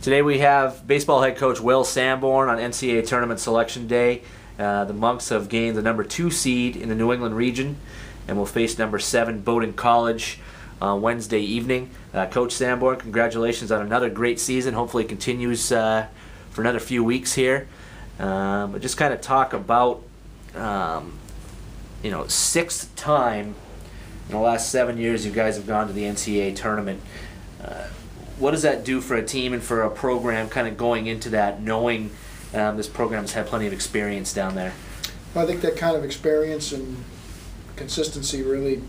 Today we have baseball head coach Will Sanborn on NCAA Tournament Selection Day. The Monks have gained the number 2 seed in the New England region and will face number 7 Bowdoin College on Wednesday evening. Coach Sanborn, congratulations on another great season. Hopefully it continues for another few weeks here. But just kind of talk about, sixth time in the last 7 years you guys have gone to the NCAA tournament. What does that do for a team and for a program kind of going into that, knowing this program has had plenty of experience down there? Well, I think that kind of experience and consistency really,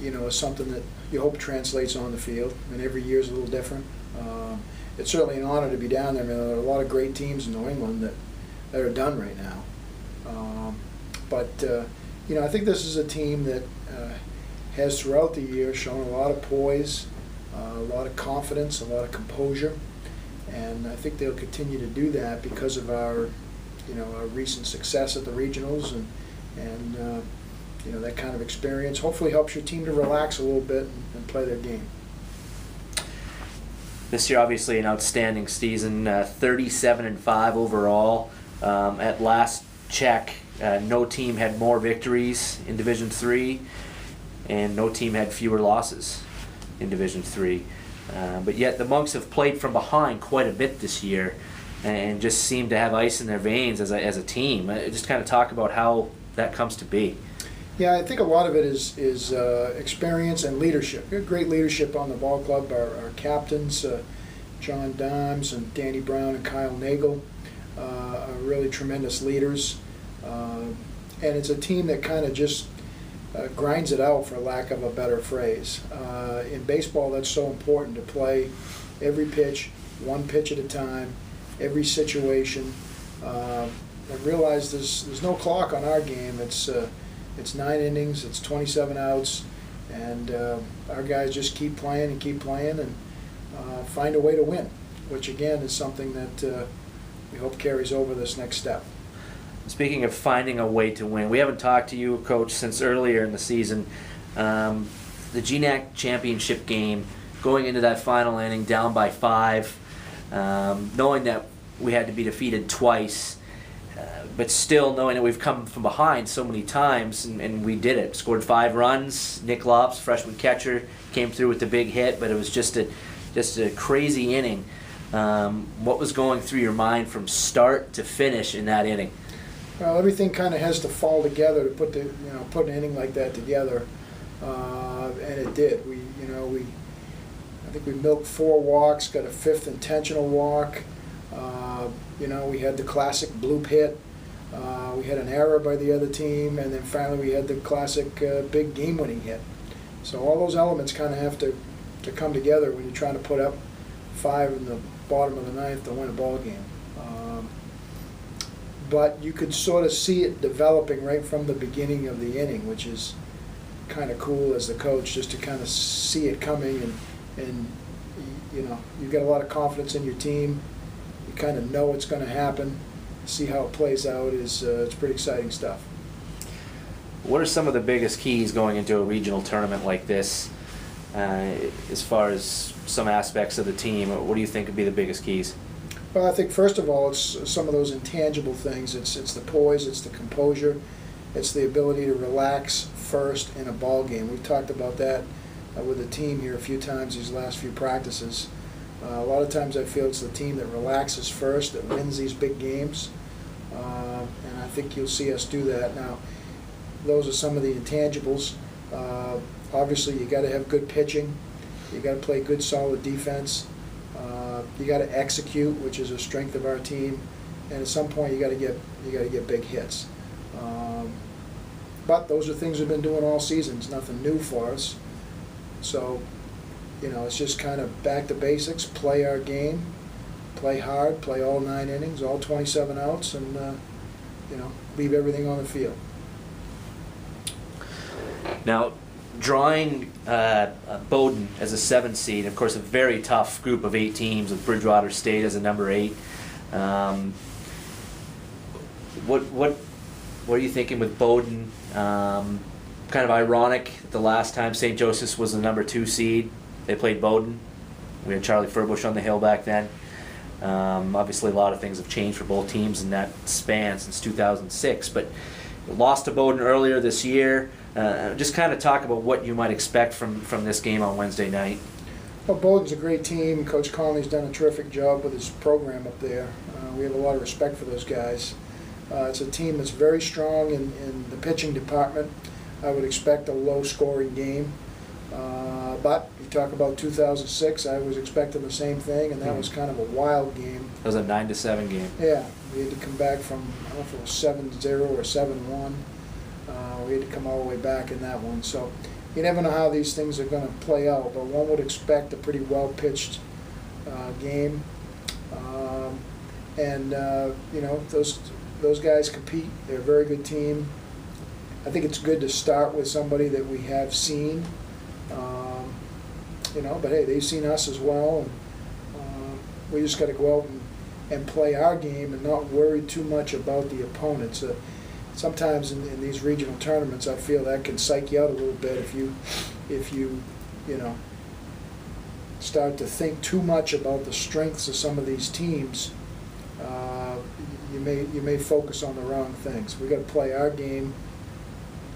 is something that you hope translates on the field. And every year is a little different. It's certainly an honor to be down there. I mean, there are a lot of great teams in New England that are done right now. I think this is a team that has throughout the year shown a lot of poise, a lot of confidence, a lot of composure, and I think they'll continue to do that because of our recent success at the regionals and that kind of experience. Hopefully, helps your team to relax a little bit and play their game. This year, obviously, an outstanding season, 37-5 overall. At last check, no team had more victories in Division III, and no team had fewer losses in Division III. But yet the Monks have played from behind quite a bit this year and just seem to have ice in their veins as a team. Just kind of talk about how that comes to be. Yeah, I think a lot of it is experience and leadership. We have great leadership on the ball club. Our captains, John Dimes and Danny Brown and Kyle Nagel, are really tremendous leaders. And it's a team that kind of just grinds it out, for lack of a better phrase. In baseball, that's so important to play every pitch, one pitch at a time, every situation. And realize there's no clock on our game. It's 9 innings, it's 27 outs, and our guys just keep playing and find a way to win, which again is something that we hope carries over this next step. Speaking of finding a way to win, we haven't talked to you, Coach, since earlier in the season. The GNAC championship game, going into that final inning down by 5, knowing that we had to be defeated twice, but still knowing that we've come from behind so many times, and we did it. Scored 5 runs. Nick Lops, freshman catcher, came through with the big hit, but it was just a crazy inning. What was going through your mind from start to finish in that inning? Well, everything kind of has to fall together to put an inning like that together, and it did. I think we milked 4 walks, got a 5th intentional walk. We had the classic bloop hit. We had an error by the other team, and then finally we had the classic big game-winning hit. So all those elements kind of have to come together when you're trying to put up 5 in the bottom of the 9th to win a ball game. But you could sort of see it developing right from the beginning of the inning, which is kind of cool as the coach, just to kind of see it coming, and you've got a lot of confidence in your team. You kind of know it's going to happen. See how it plays out it's pretty exciting stuff. What are some of the biggest keys going into a regional tournament like this, as far as some aspects of the team? What do you think would be the biggest keys? Well, I think first of all, it's some of those intangible things. It's the poise, it's the composure, it's the ability to relax first in a ball game. We've talked about that with the team here a few times these last few practices. A lot of times I feel it's the team that relaxes first that wins these big games, and I think you'll see us do that. Now, those are some of the intangibles. Obviously, you got to have good pitching. You got to play good, solid defense. You got to execute, which is a strength of our team, and at some point you got to get big hits. But those are things we've been doing all season. It's nothing new for us. So, it's just kind of back to basics, play our game, play hard, play all 9 innings, all 27 outs, and leave everything on the field. Now, drawing Bowdoin as a 7th seed, of course, a very tough group of 8 teams with Bridgewater State as a number 8. What are you thinking with Bowdoin? Kind of ironic. The last time St. Joseph's was the number 2 seed, they played Bowdoin. We had Charlie Furbush on the hill back then. Obviously, a lot of things have changed for both teams in that span since 2006. But lost to Bowdoin earlier this year. Just kind of talk about what you might expect from this game on Wednesday night. Well, Bowdoin's a great team. Coach Conley's done a terrific job with his program up there. We have a lot of respect for those guys. It's a team that's very strong in the pitching department. I would expect a low-scoring game. But you talk about 2006, I was expecting the same thing, and that was kind of a wild game. It was a 9-7 game. Yeah, we had to come back from, I don't know if it was 7-0 or 7-1. We had to come all the way back in that one. So you never know how these things are going to play out, but one would expect a pretty well-pitched game. You know, those guys compete. They're a very good team. I think it's good to start with somebody that we have seen. You know, but hey, they've seen us as well, and we just got to go out and play our game and not worry too much about the opponents. Sometimes in these regional tournaments, I feel that can psych you out a little bit if you know, start to think too much about the strengths of some of these teams. You may focus on the wrong things. We got to play our game,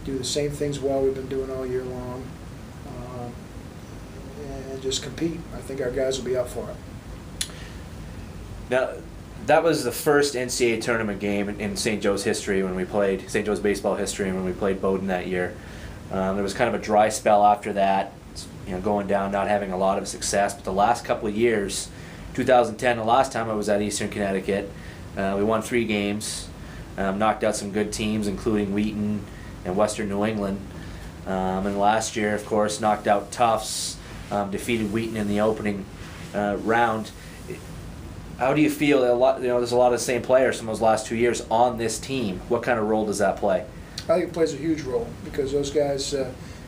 do the same things well we've been doing all year long, and just compete. I think our guys will be up for it. Now, that was the first NCAA tournament game in St. Joe's history when we played, St. Joe's baseball history, when we played Bowdoin that year. There was kind of a dry spell after that, you know, going down, not having a lot of success. But the last couple of years, 2010, the last time I was at Eastern Connecticut, we won 3 games, knocked out some good teams, including Wheaton and Western New England. And last year, of course, knocked out Tufts, defeated Wheaton in the opening round. How do you feel? There's a lot of the same players from those last 2 years on this team. What kind of role does that play? I think it plays a huge role because those guys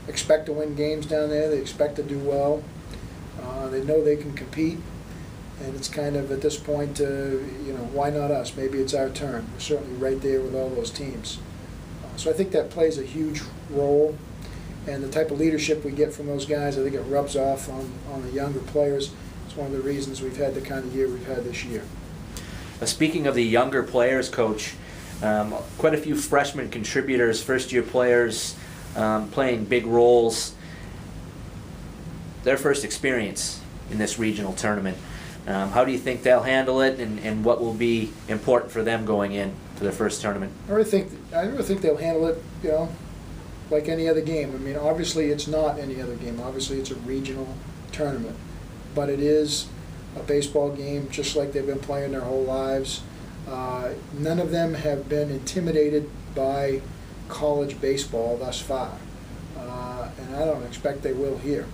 expect to win games down there. They expect to do well. They know they can compete, and it's kind of at this point, you know, why not us? Maybe it's our turn. We're certainly right there with all those teams. So I think that plays a huge role, and the type of leadership we get from those guys, I think it rubs off on the younger players. It's one of the reasons we've had the kind of year we've had this year. Speaking of the younger players, Coach, quite a few freshman contributors, first-year players playing big roles. Their first experience in this regional tournament. How do you think they'll handle it, and what will be important for them going in for their first tournament? I really think they'll handle it, you know, like any other game. I mean, obviously it's not any other game. Obviously it's a regional tournament, but it is a baseball game just like they've been playing their whole lives. None of them have been intimidated by college baseball thus far, and I don't expect they will here.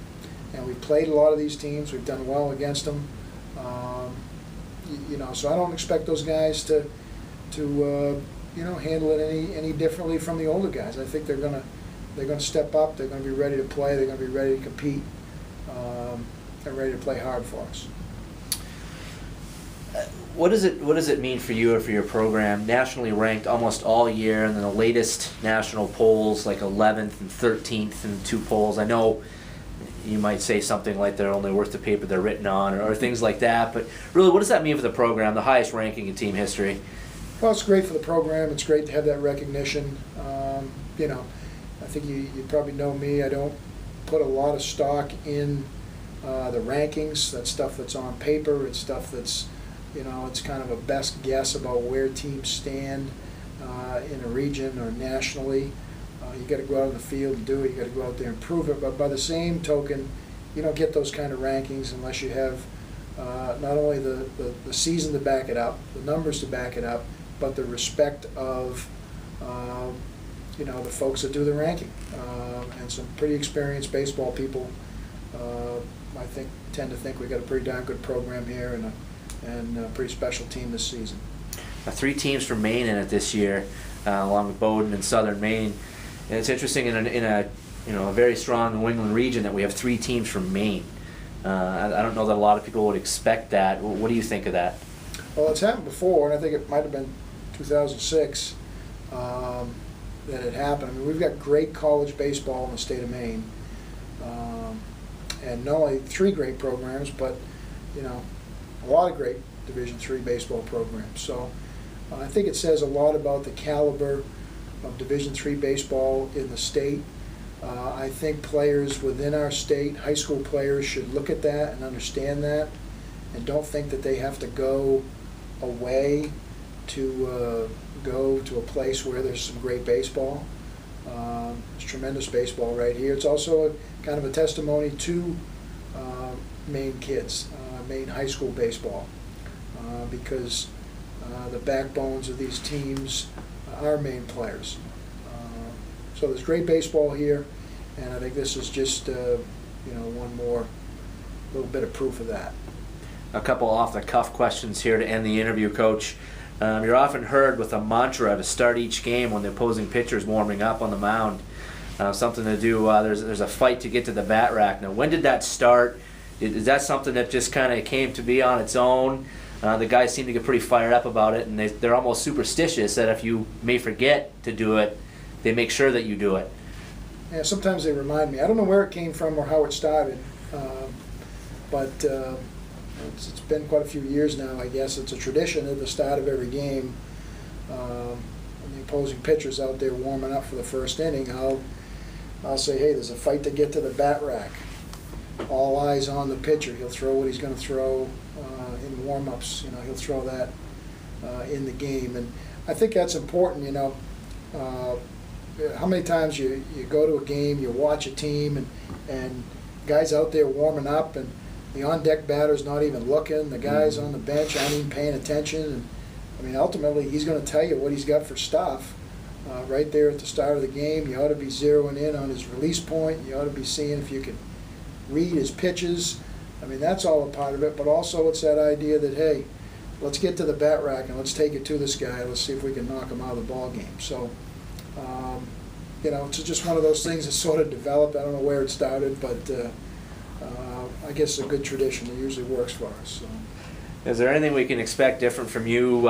And we've played a lot of these teams. We've done well against them. You know, so I don't expect those guys to you know, handle it any differently from the older guys. I think they're gonna step up. They're gonna be ready to play. They're gonna be ready to compete. They're ready to play hard for us. What does it mean for you or for your program? Nationally ranked almost all year, and then the latest national polls like 11th and 13th in 2 polls. I know you might say something like they're only worth the paper they're written on, or things like that. But really, what does that mean for the program? The highest ranking in team history. Well, it's great for the program. It's great to have that recognition. You know, I think you probably know me. I don't put a lot of stock in the rankings. That's stuff that's on paper. It's stuff that's, you know, it's kind of a best guess about where teams stand in a region or nationally. You got to go out in the field and do it. You got to go out there and prove it. But by the same token, you don't get those kind of rankings unless you have not only the season to back it up, the numbers to back it up, but the respect of you know, the folks that do the ranking, and some pretty experienced baseball people. I tend to think we got a pretty darn good program here and a pretty special team this season. 3 teams from Maine in it this year, along with Bowdoin and Southern Maine. And it's interesting in a you know, a very strong New England region that we have 3 teams from Maine. I don't know that a lot of people would expect that. What do you think of that? Well, it's happened before, and I think it might have been 2006 that it happened. I mean, we've got great college baseball in the state of Maine, and not only 3 great programs, but a lot of great Division III baseball programs. So I think it says a lot about the caliber of Division III baseball in the state. I think players within our state, high school players, should look at that and understand that, and don't think that they have to go away to go to a place where there's some great baseball. It's tremendous baseball right here. It's also kind of a testimony to Maine kids, Maine high school baseball, because the backbones of these teams are Maine players. So there's great baseball here, and I think this is just one more little bit of proof of that. A couple off-the-cuff questions here to end the interview, Coach. You're often heard with a mantra to start each game when the opposing pitcher's warming up on the mound. Something to do, there's a fight to get to the bat rack. Now, when did that start? Is that something that just kind of came to be on its own? The guys seem to get pretty fired up about it, and they're almost superstitious that if you may forget to do it, they make sure that you do it. Yeah, sometimes they remind me. I don't know where it came from or how it started, but it's been quite a few years now, I guess. It's a tradition at the start of every game. When the opposing pitcher's out there warming up for the first inning, I'll say, hey, there's a fight to get to the bat rack. All eyes on the pitcher. He'll throw what he's going to throw in warm-ups. He'll throw that in the game. And I think that's important, how many times you go to a game, you watch a team, and guys out there warming up, and the on-deck batter's not even looking, the guys on the bench aren't even paying attention. And ultimately, he's going to tell you what he's got for stuff right there at the start of the game. You ought to be zeroing in on his release point. You ought to be seeing if you can read his pitches. That's all a part of it, but also it's that idea that, hey, let's get to the bat rack and let's take it to this guy. Let's see if we can knock him out of the ball game. So, it's just one of those things that sort of developed. I don't know where it started, but I guess it's a good tradition. It usually works for us. So. Is there anything we can expect different from you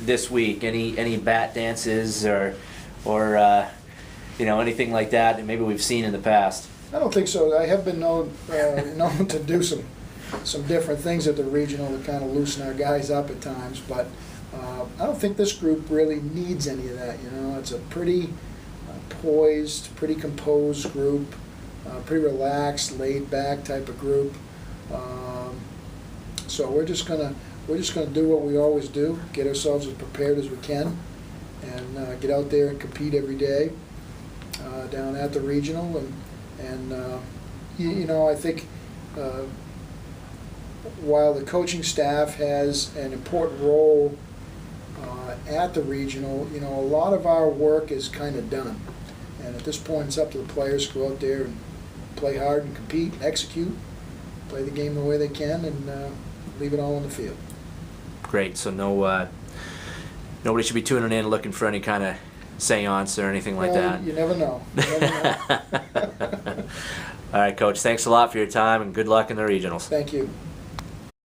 this week? Any bat dances or anything like that maybe we've seen in the past? I don't think so. I have been known to do some different things at the regional to kind of loosen our guys up at times, but I don't think this group really needs any of that. It's a pretty poised, pretty composed group, pretty relaxed, laid back type of group. So we're just gonna do what we always do, get ourselves as prepared as we can, and get out there and compete every day down at the regional. And I think while the coaching staff has an important role at the regional, a lot of our work is kind of done. And at this point, it's up to the players to go out there and play hard and compete and execute, play the game the way they can, and leave it all on the field. Great. So nobody should be tuning in looking for any kind of seance or anything like that. You never know. All right, Coach. Thanks a lot for your time, and good luck in the regionals. Thank you.